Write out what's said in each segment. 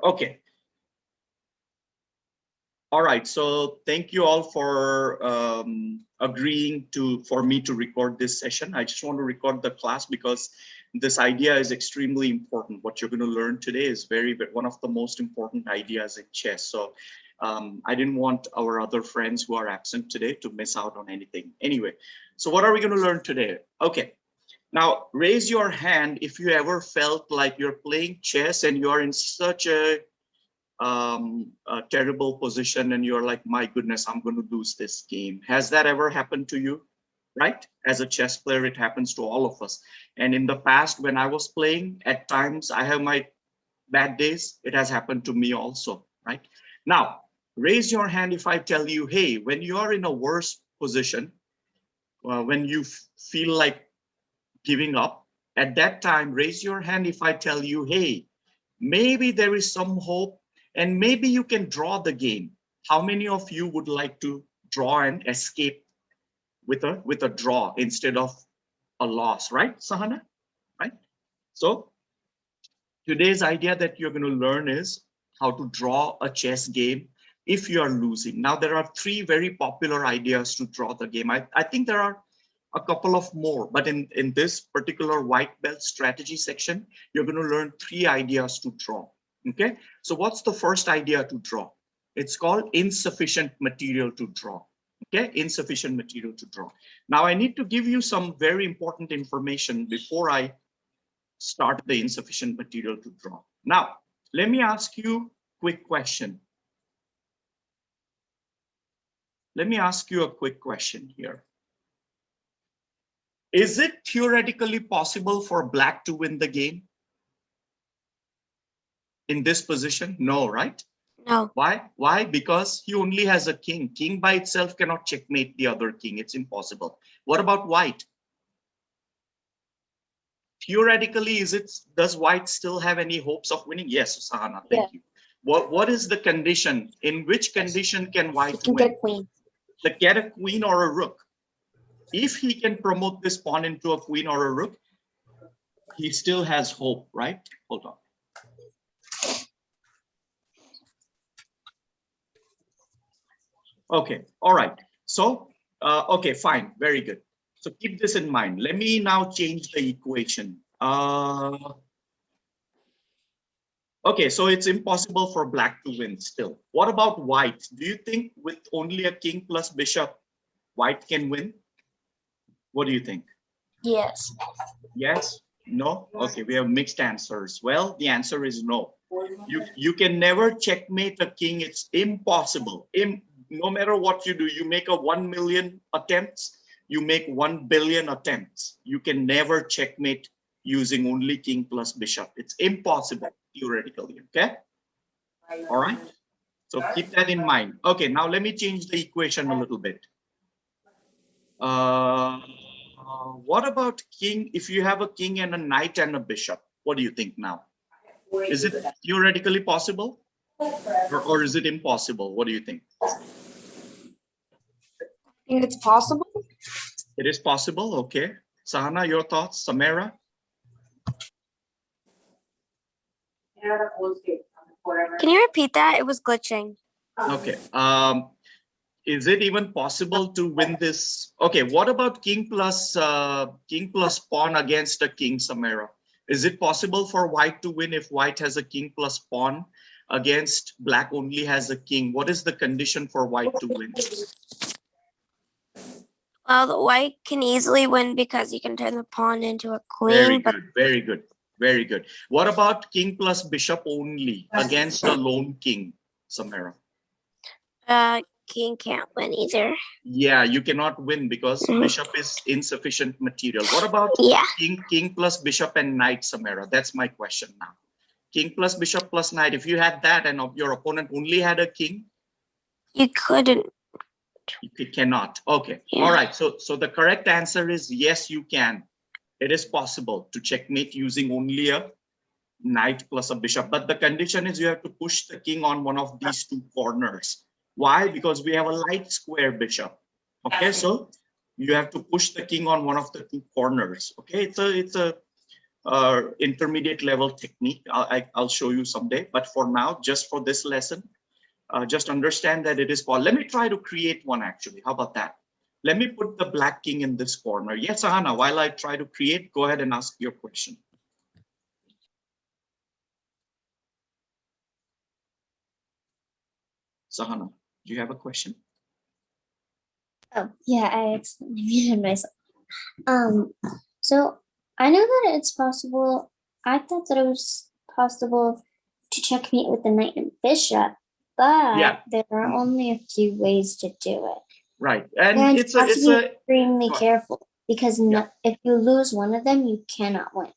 Okay. All right, so thank you all for agreeing for me to record this session. I just want to record the class because this idea is extremely important. What you're going to learn today is one of the most important ideas in chess. So I didn't want our other friends who are absent today to miss out on anything. Anyway, so what are we going to learn today? Okay, now raise your hand if you ever felt like you're playing chess and you're in such a terrible position and you're like, my goodness, I'm going to lose this game. Has that ever happened to you? Right? As a chess player, it happens to all of us. And in the past, when I was playing, at times I have my bad days. It has happened to me also, right? Now, raise your hand if I tell you, hey, when you are in a worse position, when you feel like giving up, at that time, raise your hand if I tell you, hey, maybe there is some hope and maybe you can draw the game. How many of you would like to draw and escape with a draw instead of a loss, right, Sahana? Right? So today's idea that you're going to learn is how to draw a chess game if you are losing. Now, there are three very popular ideas to draw the game. I think there are a couple of more, but in this particular white belt strategy section, you're going to learn three ideas to draw. Okay, so what's the first idea to draw? It's called insufficient material to draw. Okay, insufficient material to draw. Now I need to give you some very important information before I start the insufficient material to draw. Now, let me ask you a quick question. Let me ask you a quick question here. Is it theoretically possible for black to win the game? In this position? No, right? No. Why? Why? Because he only has a king. King by itself cannot checkmate the other king. It's impossible. What about white? Theoretically, does white still have any hopes of winning? Yes, Sahana, thank you. What is the condition? In which condition can white win? Get a queen. Get a queen or a rook. If he can promote this pawn into a queen or a rook, he still has hope, right? Hold on. Okay, all right. So, okay, fine, very good. So keep this in mind. Let me now change the equation. Okay, so it's impossible for black to win still. What about white? Do you think with only a king plus bishop, white can win? What do you think? Yes. Yes? No? Okay, we have mixed answers. Well, the answer is no. You can never checkmate a king. It's impossible. No matter what you do, you make a 1 million attempts, you make 1 billion attempts. You can never checkmate using only king plus bishop. It's impossible theoretically, okay? All right, so keep that in mind. Okay, now let me change the equation a little bit. What about king? If you have a king and a knight and a bishop, what do you think now? Is it theoretically possible or is it impossible? What do you think? I think it's possible. It is possible. Okay. Sahana, your thoughts? Samara? Can you repeat that? It was glitching. Okay. Is it even possible to win this? Okay. What about king plus pawn against a king, Samara? Is it possible for white to win if white has a king plus pawn against black only has a king? What is the condition for white to win? Well, the white can easily win because you can turn the pawn into a queen. Very good, very good, very good. What about king plus bishop only against a lone king, Samara? King can't win either. Yeah, you cannot win because bishop is insufficient material. What about king plus bishop and knight, Samara? That's my question now. King plus bishop plus knight. If you had that and your opponent only had a king, you couldn't. You cannot. Okay. Yeah. All right. So the correct answer is yes, you can. It is possible to checkmate using only a knight plus a bishop. But the condition is you have to push the king on one of these two corners. Why? Because we have a light square bishop. Okay. So you have to push the king on one of the two corners. Okay. It's a intermediate level technique. I'll show you someday. But for now, just for this lesson, just understand that it is possible. Let me try to create one actually. How about that? Let me put the black king in this corner. Yes, Sahana, while I try to create, go ahead and ask your question. Sahana, do you have a question? Oh, yeah, I accidentally muted myself. So I know that it's possible. I thought that it was possible to checkmate with the knight and bishop, but Yeah. there are only a few ways to do it. Right, and And it's you have to be extremely Go ahead. careful because if you lose one of them, you cannot win.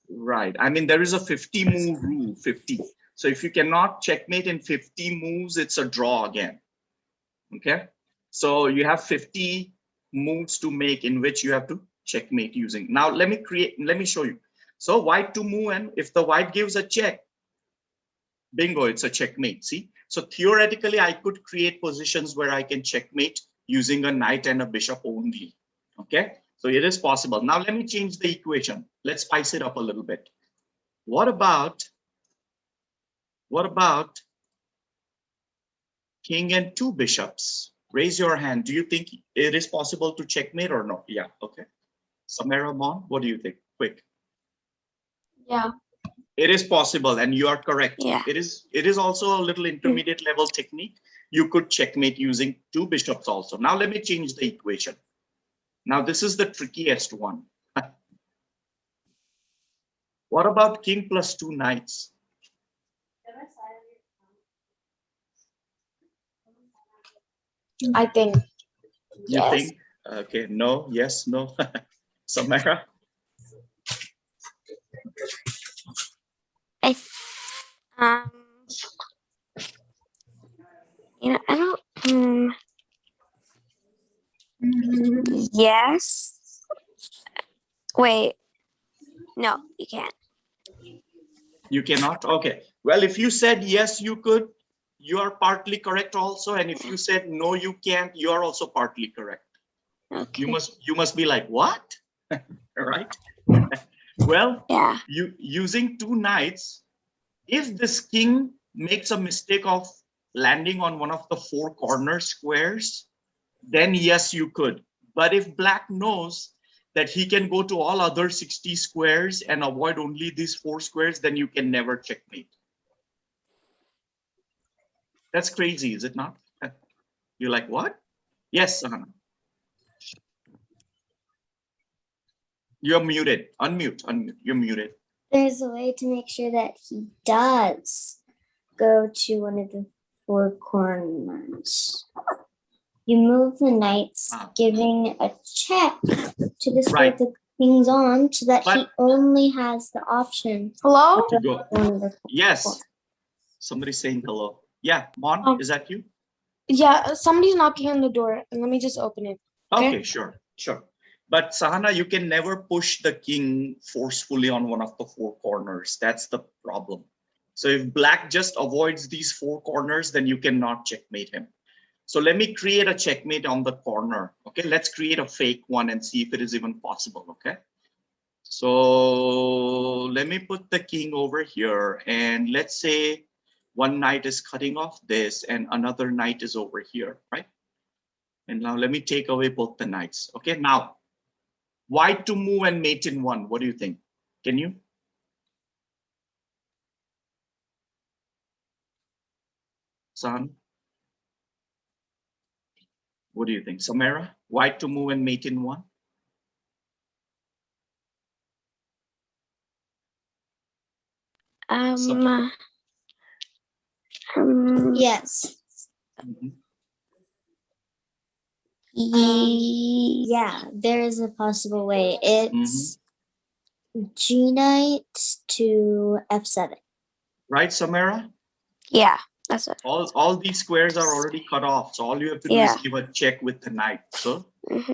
Right. I mean, there is a 50 move rule, 50. So if you cannot checkmate in 50 moves, it's a draw again. Okay. So you have 50 moves to make in which you have to checkmate using. Now let me show you. So white to move, and if the white gives a check, bingo, it's a checkmate. See? So theoretically, I could create positions where I can checkmate using a knight and a bishop only. Okay. So it is possible. Now let me change the equation. Let's spice it up a little bit. What about king and two bishops? Raise your hand. Do you think it is possible to checkmate or no? Yeah, okay. Samara, Mon, what do you think? Quick. Yeah. It is possible, and you are correct. Yeah. It is also a little intermediate level technique. You could checkmate using two bishops also. Now let me change the equation. Now this is the trickiest one. What about king plus two knights? I think. You Yes. think? Okay, no, yes, no. Samara? I don't. Yes. Wait. No, you can't. You cannot? Okay. Well, if you said yes, you could, you are partly correct also. And if you said no, you can't, you are also partly correct. Okay. You must be like, what? Right? Well, Yeah. Using two knights, if this king makes a mistake of landing on one of the four corner squares, then yes, you could. But if black knows that he can go to all other 60 squares and avoid only these four squares, then you can never checkmate. That's crazy, is it not? You're like, what? Yes, Sahana. You're muted. Unmute. You're muted. There's a way to make sure that he does go to one of the four corners. You move the knights, giving a check to the square the king's on, so that he only has the option. Hello? To go. Yes. Somebody's saying hello. Yeah, Mon, is that you? Yeah, somebody's knocking on the door. Let me just open it. Okay, sure. But Sahana, you can never push the king forcefully on one of the four corners. That's the problem. So if black just avoids these four corners, then you cannot checkmate him. So let me create a checkmate on the corner. Okay, let's create a fake one and see if it is even possible. Okay. So let me put the king over here, and let's say one knight is cutting off this and another knight is over here, right? And now let me take away both the knights. Okay, now white to move and mate in one. What do you think? Can you? Son? What do you think? Samara? White to move and mate in one? Yes. Yeah, there is a possible way. It's G knight to F7. Right, Samara? Yeah, that's it. All these squares are already cut off. So all you have to do is give a check with the knight. So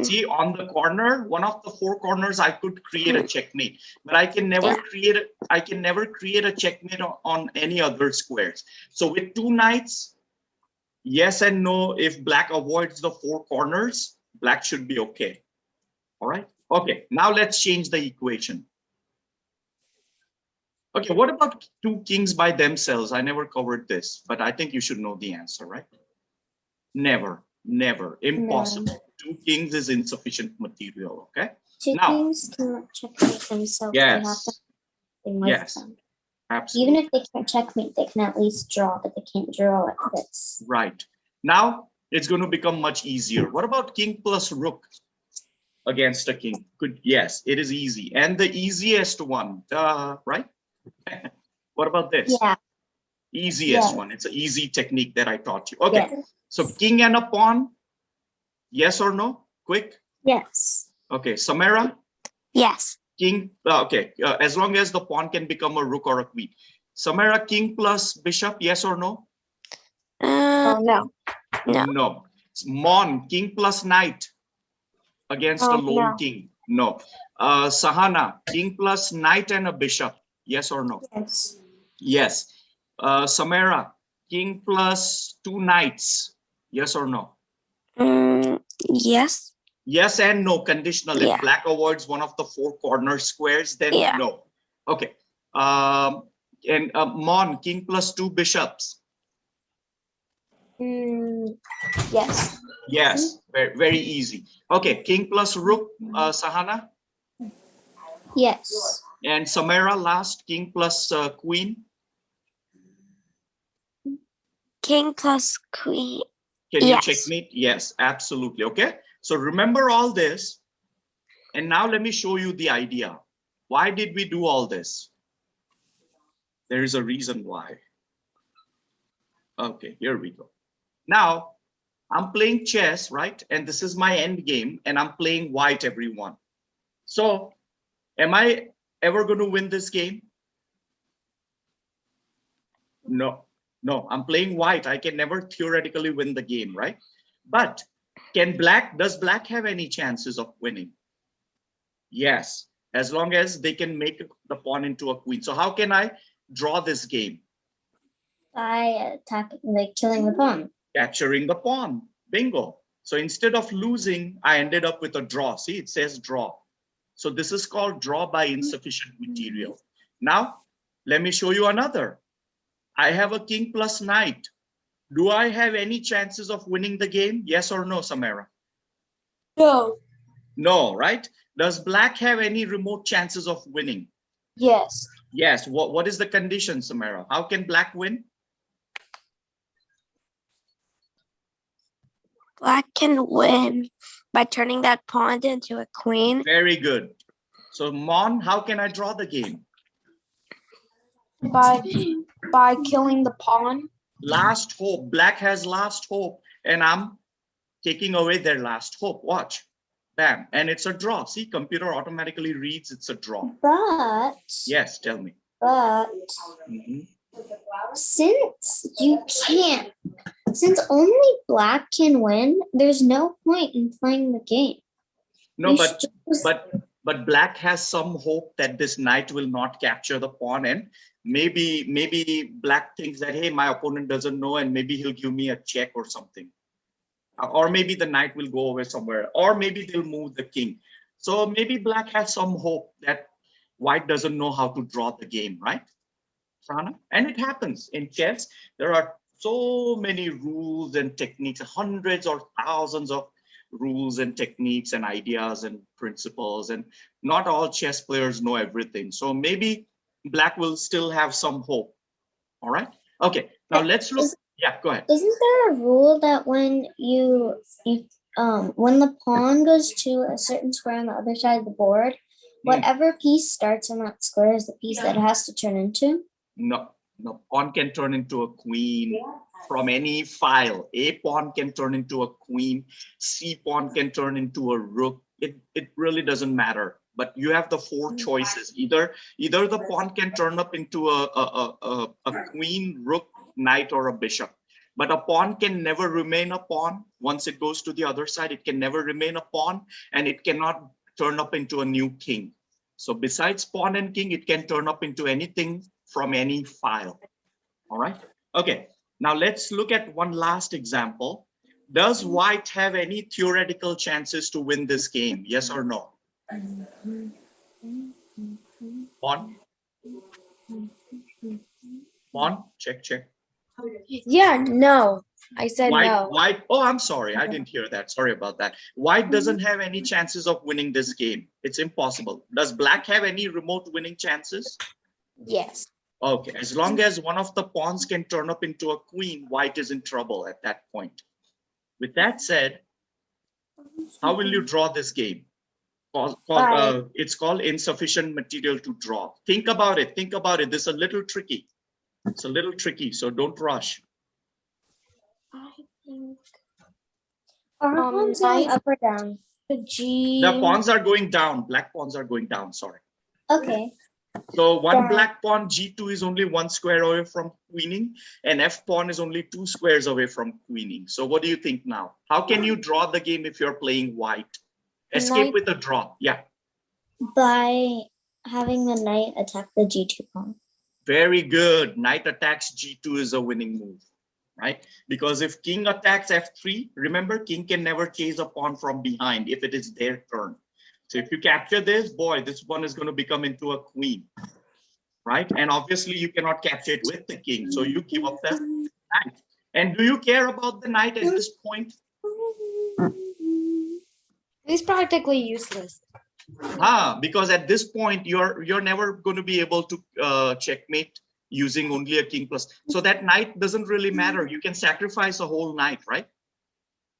see on the corner, one of the four corners, I could create a checkmate, but I can never create a checkmate on any other squares. So with two knights, yes and no, if black avoids the four corners, black should be okay. All right. Okay, now let's change the equation. Okay, what about two kings by themselves? I never covered this, but I think you should know the answer, right? Never, never, impossible. No. Two kings is insufficient material, okay? Two Now, kings cannot checkmate themselves. They have to yes, have with yes, them. absolutely. Even if they can't checkmate, they can at least draw, but they can't draw like this. Right. Now, it's going to become much easier. What about king plus rook against a king? Good, yes, it is easy. And the easiest one, right? What about this? Yeah. Easiest Yes. one. It's an easy technique that I taught you. Okay, Yes. so king and a pawn, yes or no? Quick. Yes. Okay, Samara, Yes. king, okay, as long as the pawn can become a rook or a queen. Samara, king plus bishop, yes or no? No. No. No. Mon, king plus knight against a lone No. king. No. Sahana, king plus knight and a bishop, yes or no? Yes. Yes. Samara, king plus two knights, yes or no? Yes. Yes and no, conditional. Yeah. If black avoids one of the four corner squares, then Yeah. no. Okay. And Mon, king plus two bishops. Yes. Yes, very, very easy. Okay, king plus rook, Sahana. Yes. And Samara, last, king plus queen. King plus queen. Can you Yes. checkmate? Yes, absolutely. Okay, so remember all this. And now let me show you the idea. Why did we do all this? There is a reason why. Okay, here we go. Now, I'm playing chess, right? And this is my end game, and I'm playing white, everyone. So, am I ever going to win this game? No, no, I'm playing white. I can never theoretically win the game, right? But does black have any chances of winning? Yes, as long as they can make the pawn into a queen. So how can I draw this game? By attacking, like killing the pawn. Capturing the pawn. Bingo. So instead of losing, I ended up with a draw. See, it says draw. So this is called draw by insufficient material. Now, let me show you another. I have a king plus knight. Do I have any chances of winning the game? Yes or no, Samara? No. No, right? Does black have any remote chances of winning? Yes. Yes. What is the condition, Samara? How can black win? Black can win by turning that pawn into a queen. Very good. So, Mon, how can I draw the game? By killing the pawn. Last hope. Black has last hope, and I'm taking away their last hope. Watch. Bam. And it's a draw. See, computer automatically reads it's a draw. But Yes, tell me. but since only black can win, there's no point in playing the game. No, You but should just- but black has some hope that this knight will not capture the pawn, and maybe black thinks that, hey, my opponent doesn't know, and maybe he'll give me a check or something. Or maybe the knight will go away somewhere, or maybe they'll move the king. So maybe black has some hope that white doesn't know how to draw the game, right, Sana? And it happens in chess. There are so many rules and techniques, hundreds or thousands of rules and techniques and ideas and principles, and not all chess players know everything. So maybe black will still have some hope. All right. Okay. Now let's look. Yeah, go ahead. Isn't there a rule that when when the pawn goes to a certain square on the other side of the board, whatever piece starts on that square is the piece that it has to turn into? No, pawn can turn into a queen from any file. A pawn can turn into a queen. C pawn can turn into a rook. It really doesn't matter. But you have the four choices. Either the pawn can turn up into a queen, rook, knight, or a bishop. But a pawn can never remain a pawn. Once it goes to the other side, it can never remain a pawn, and it cannot turn up into a new king. So besides pawn and king, it can turn up into anything from any file. All right. Okay. Now let's look at one last example. Does white have any theoretical chances to win this game? Yes or no? Pawn? Pawn, check. Yeah, no. I said no. White. Oh, I'm sorry. I didn't hear that. Sorry about that. White doesn't have any chances of winning this game. It's impossible. Does black have any remote winning chances? Yes. Okay. As long as one of the pawns can turn up into a queen, white is in trouble at that point. With that said, how will you draw this game? It's called insufficient material to draw. Think about it. Think about it. This is a little tricky. It's a little tricky, so don't rush. I think Are pawns going knight up or down? the G. The pawns are going down. Black pawns are going down. Sorry. Okay. So one Then- black pawn G2 is only 1 square away from queening, and F pawn is only 2 squares away from queening. So what do you think now? How can you draw the game if you're playing white? Escape Knight. with a draw. Yeah, By having the knight attack the G2 pawn. very good. Knight attacks G2 is a winning move, right? Because if king attacks F3, remember king can never chase a pawn from behind if it is their turn. So if you capture this, boy, this one is going to become into a queen, right? And obviously you cannot capture it with the king. So you give up the knight. And do you care about the knight at this point? He's practically useless. Because at this point you're never going to be able to checkmate using only a king plus. So that knight doesn't really matter. You can sacrifice a whole knight, right?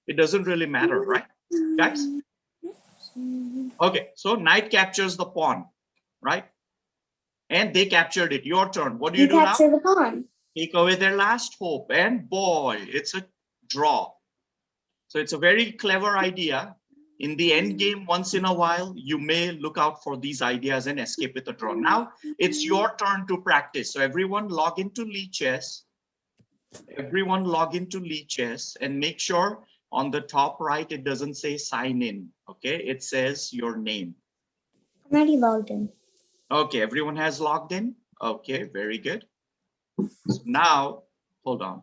It doesn't really matter, right, guys? Okay, so knight captures the pawn, right? And they captured it. Your turn. What do you do now? capture the pawn. Take away their last hope, and boy, it's a draw. So it's a very clever idea. In the end game, once in a while, you may look out for these ideas and escape with a draw. Now it's your turn to practice. So everyone log into Lichess. Everyone log into Lichess and make sure on the top right, it doesn't say sign in. Okay, it says your name. I'm already logged in. Okay, everyone has logged in. Okay, very good. So now, hold on.